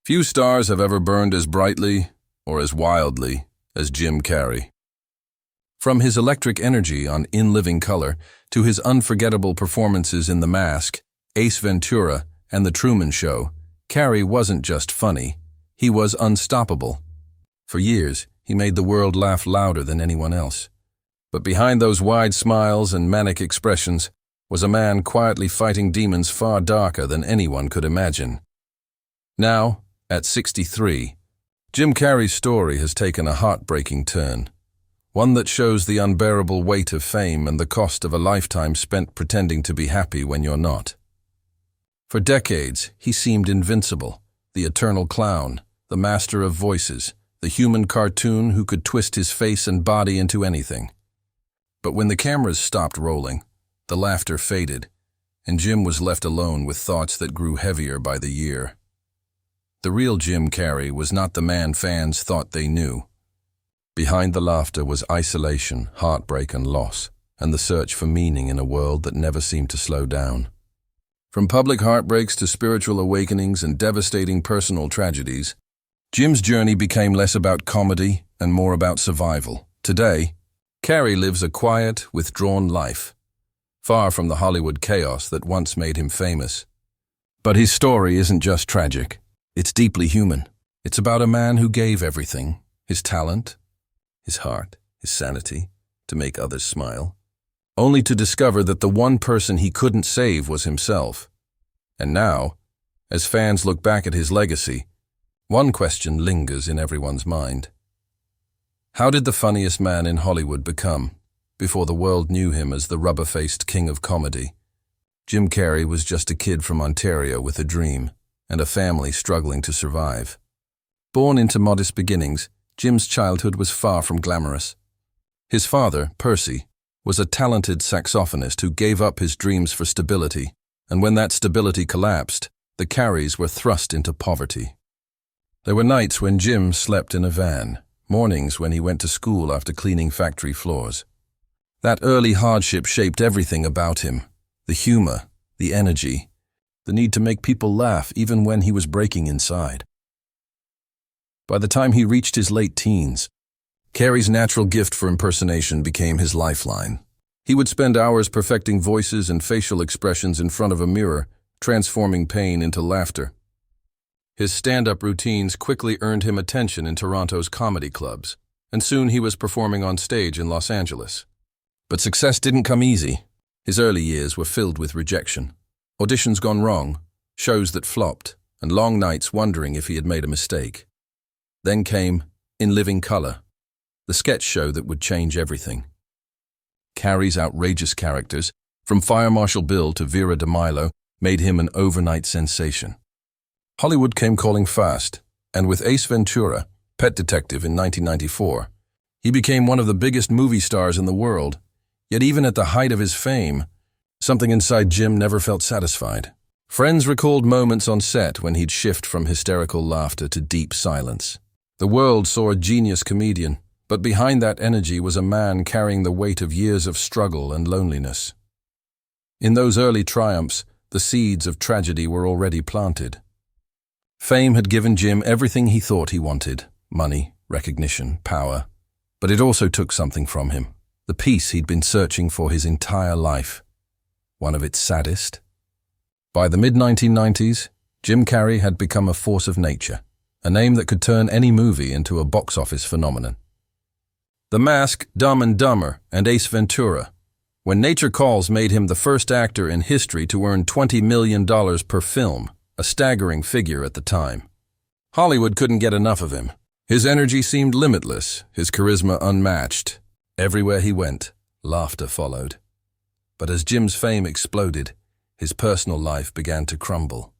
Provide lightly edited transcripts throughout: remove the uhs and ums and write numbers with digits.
Few stars have ever burned as brightly or as wildly as Jim Carrey. From his electric energy on In Living Color to his unforgettable performances in The Mask, Ace Ventura, and The Truman Show, Carrey wasn't just funny, he was unstoppable. For years, he made the world laugh louder than anyone else. But behind those wide smiles and manic expressions was a man quietly fighting demons far darker than anyone could imagine. Now, at 63, Jim Carrey's story has taken a heartbreaking turn, one that shows the unbearable weight of fame and the cost of a lifetime spent pretending to be happy when you're not. For decades, he seemed invincible, the eternal clown, the master of voices, the human cartoon who could twist his face and body into anything. But when the cameras stopped rolling, the laughter faded, and Jim was left alone with thoughts that grew heavier by the year. The real Jim Carrey was not the man fans thought they knew. Behind the laughter was isolation, heartbreak, and loss, and the search for meaning in a world that never seemed to slow down. From public heartbreaks to spiritual awakenings and devastating personal tragedies, Jim's journey became less about comedy and more about survival. Today, Carrey lives a quiet, withdrawn life, far from the Hollywood chaos that once made him famous. But his story isn't just tragic. It's deeply human. It's about a man who gave everything, his talent, his heart, his sanity, to make others smile, only to discover that the one person he couldn't save was himself. And now, as fans look back at his legacy, one question lingers in everyone's mind. How did the funniest man in Hollywood become, before the world knew him as the rubber-faced king of comedy? Jim Carrey was just a kid from Ontario with a dream, and a family struggling to survive. Born into modest beginnings, Jim's childhood was far from glamorous. His father, Percy, was a talented saxophonist who gave up his dreams for stability, and when that stability collapsed, the Carreys were thrust into poverty. There were nights when Jim slept in a van, mornings when he went to school after cleaning factory floors. That early hardship shaped everything about him: the humor, the energy, the need to make people laugh even when he was breaking inside. By the time he reached his late teens, Carrey's natural gift for impersonation became his lifeline. He would spend hours perfecting voices and facial expressions in front of a mirror, transforming pain into laughter. His stand-up routines quickly earned him attention in Toronto's comedy clubs, and soon he was performing on stage in Los Angeles. But success didn't come easy. His early years were filled with rejection. Auditions gone wrong, shows that flopped, and long nights wondering if he had made a mistake. Then came In Living Color, the sketch show that would change everything. Carrey's outrageous characters, from Fire Marshal Bill to Vera DeMilo, made him an overnight sensation. Hollywood came calling fast, and with Ace Ventura, Pet Detective in 1994, he became one of the biggest movie stars in the world. Yet even at the height of his fame, something inside Jim never felt satisfied. Friends recalled moments on set when he'd shift from hysterical laughter to deep silence. The world saw a genius comedian, but behind that energy was a man carrying the weight of years of struggle and loneliness. In those early triumphs, the seeds of tragedy were already planted. Fame had given Jim everything he thought he wanted: money, recognition, power. But it also took something from him, the peace he'd been searching for his entire life. One of its saddest. By the mid-1990s, Jim Carrey had become a force of nature, a name that could turn any movie into a box office phenomenon. The Mask, Dumb and Dumber, and Ace Ventura. When Nature Calls made him the first actor in history to earn $20 million per film, a staggering figure at the time. Hollywood couldn't get enough of him. His energy seemed limitless, his charisma unmatched. Everywhere he went, laughter followed. But as Jim's fame exploded, his personal life began to crumble.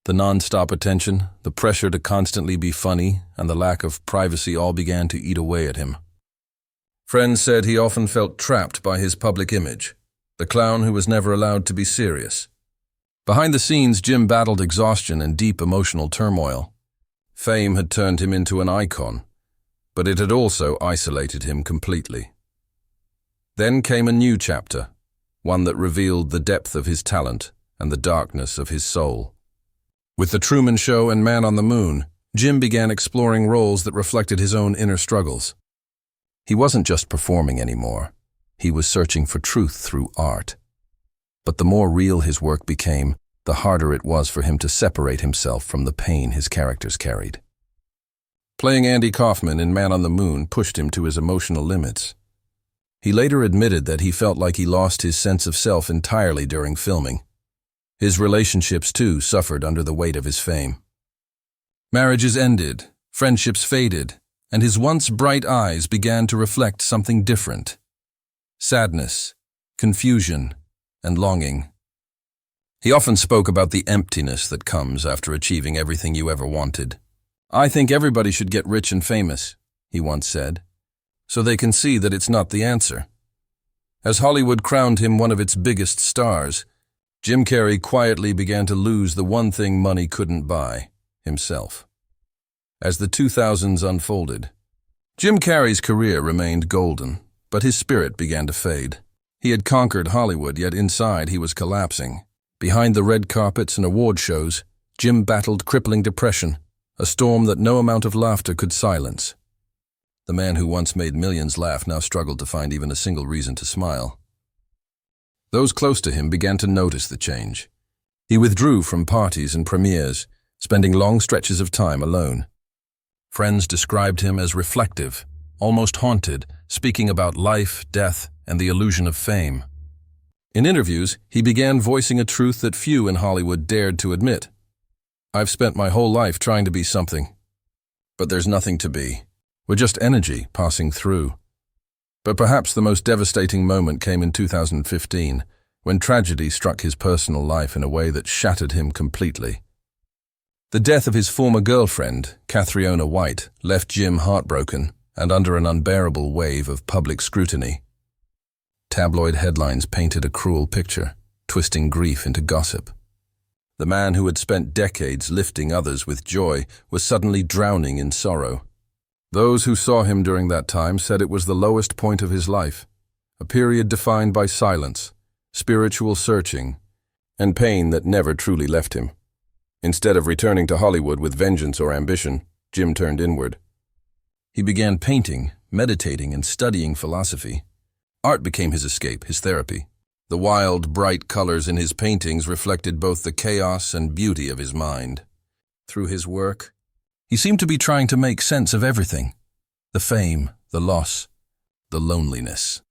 The non-stop attention, the pressure to constantly be funny, and the lack of privacy all began to eat away at him. Friends said he often felt trapped by his public image, the clown who was never allowed to be serious. Behind the scenes, Jim battled exhaustion and deep emotional turmoil. Fame had turned him into an icon, but it had also isolated him completely. Then came a new chapter, one that revealed the depth of his talent and the darkness of his soul. With The Truman Show and Man on the Moon, Jim began exploring roles that reflected his own inner struggles. He wasn't just performing anymore. He was searching for truth through art. But the more real his work became, the harder it was for him to separate himself from the pain his characters carried. Playing Andy Kaufman in Man on the Moon pushed him to his emotional limits. He later admitted that he felt like he lost his sense of self entirely during filming. His relationships, too, suffered under the weight of his fame. Marriages ended, friendships faded, and his once bright eyes began to reflect something different. Sadness, confusion, and longing. He often spoke about the emptiness that comes after achieving everything you ever wanted. "I think everybody should get rich and famous," he once said, "so they can see that it's not the answer." As Hollywood crowned him one of its biggest stars, Jim Carrey quietly began to lose the one thing money couldn't buy, himself. As the 2000s unfolded, Jim Carrey's career remained golden, but his spirit began to fade. He had conquered Hollywood, yet inside he was collapsing. Behind the red carpets and award shows, Jim battled crippling depression, a storm that no amount of laughter could silence. The man who once made millions laugh now struggled to find even a single reason to smile. Those close to him began to notice the change. He withdrew from parties and premieres, spending long stretches of time alone. Friends described him as reflective, almost haunted, speaking about life, death, and the illusion of fame. In interviews, he began voicing a truth that few in Hollywood dared to admit. "I've spent my whole life trying to be something, but there's nothing to be. We're just energy passing through." But perhaps the most devastating moment came in 2015, when tragedy struck his personal life in a way that shattered him completely. The death of his former girlfriend, Catriona White, left Jim heartbroken and under an unbearable wave of public scrutiny. Tabloid headlines painted a cruel picture, twisting grief into gossip. The man who had spent decades lifting others with joy was suddenly drowning in sorrow. Those who saw him during that time said it was the lowest point of his life, a period defined by silence, spiritual searching, and pain that never truly left him. Instead of returning to Hollywood with vengeance or ambition, Jim turned inward. He began painting, meditating, and studying philosophy. Art became his escape, his therapy. The wild, bright colors in his paintings reflected both the chaos and beauty of his mind. Through his work, he seemed to be trying to make sense of everything: the fame, the loss, the loneliness.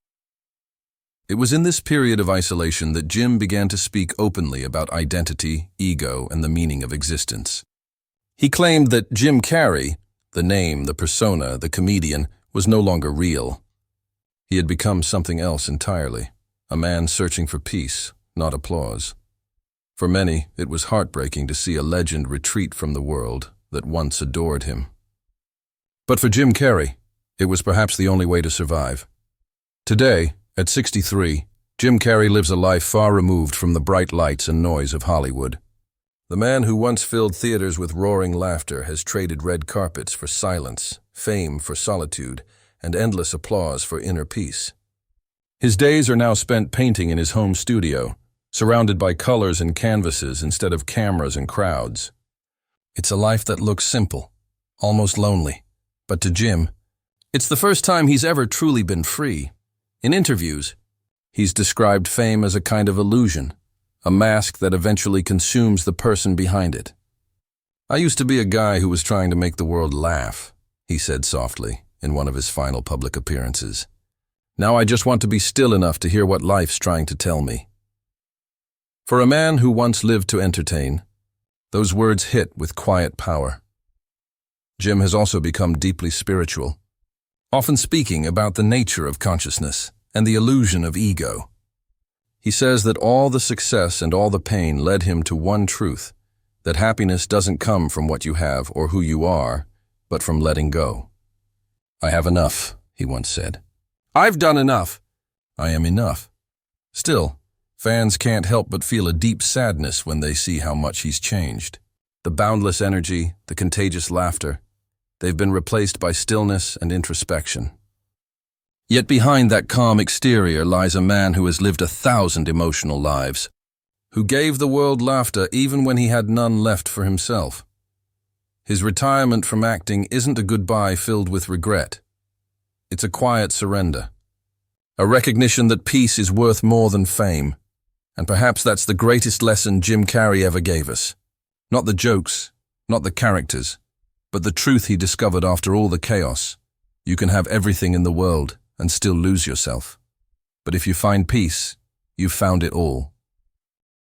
It was in this period of isolation that Jim began to speak openly about identity, ego, and the meaning of existence. He claimed that Jim Carrey, the name, the persona, the comedian, was no longer real. He had become something else entirely, a man searching for peace, not applause. For many, it was heartbreaking to see a legend retreat from the world that once adored him. But for Jim Carrey, it was perhaps the only way to survive. Today, at 63, Jim Carrey lives a life far removed from the bright lights and noise of Hollywood. The man who once filled theaters with roaring laughter has traded red carpets for silence, fame for solitude, and endless applause for inner peace. His days are now spent painting in his home studio, surrounded by colors and canvases instead of cameras and crowds. It's a life that looks simple, almost lonely. But to Jim, it's the first time he's ever truly been free. In interviews, he's described fame as a kind of illusion, a mask that eventually consumes the person behind it. "I used to be a guy who was trying to make the world laugh," he said softly in one of his final public appearances. "Now I just want to be still enough to hear what life's trying to tell me." For a man who once lived to entertain, those words hit with quiet power. Jim has also become deeply spiritual, often speaking about the nature of consciousness and the illusion of ego. He says that all the success and all the pain led him to one truth, that happiness doesn't come from what you have or who you are, but from letting go. "I have enough," he once said. "I've done enough. I am enough." Still, fans can't help but feel a deep sadness when they see how much he's changed. The boundless energy, the contagious laughter, they've been replaced by stillness and introspection. Yet behind that calm exterior lies a man who has lived 1,000 emotional lives. who gave the world laughter even when he had none left for himself. His retirement from acting isn't a goodbye filled with regret. It's a quiet surrender. A recognition that peace is worth more than fame. And perhaps that's the greatest lesson Jim Carrey ever gave us. Not the jokes, not the characters, but the truth he discovered after all the chaos. You can have everything in the world and still lose yourself. But if you find peace, you've found it all.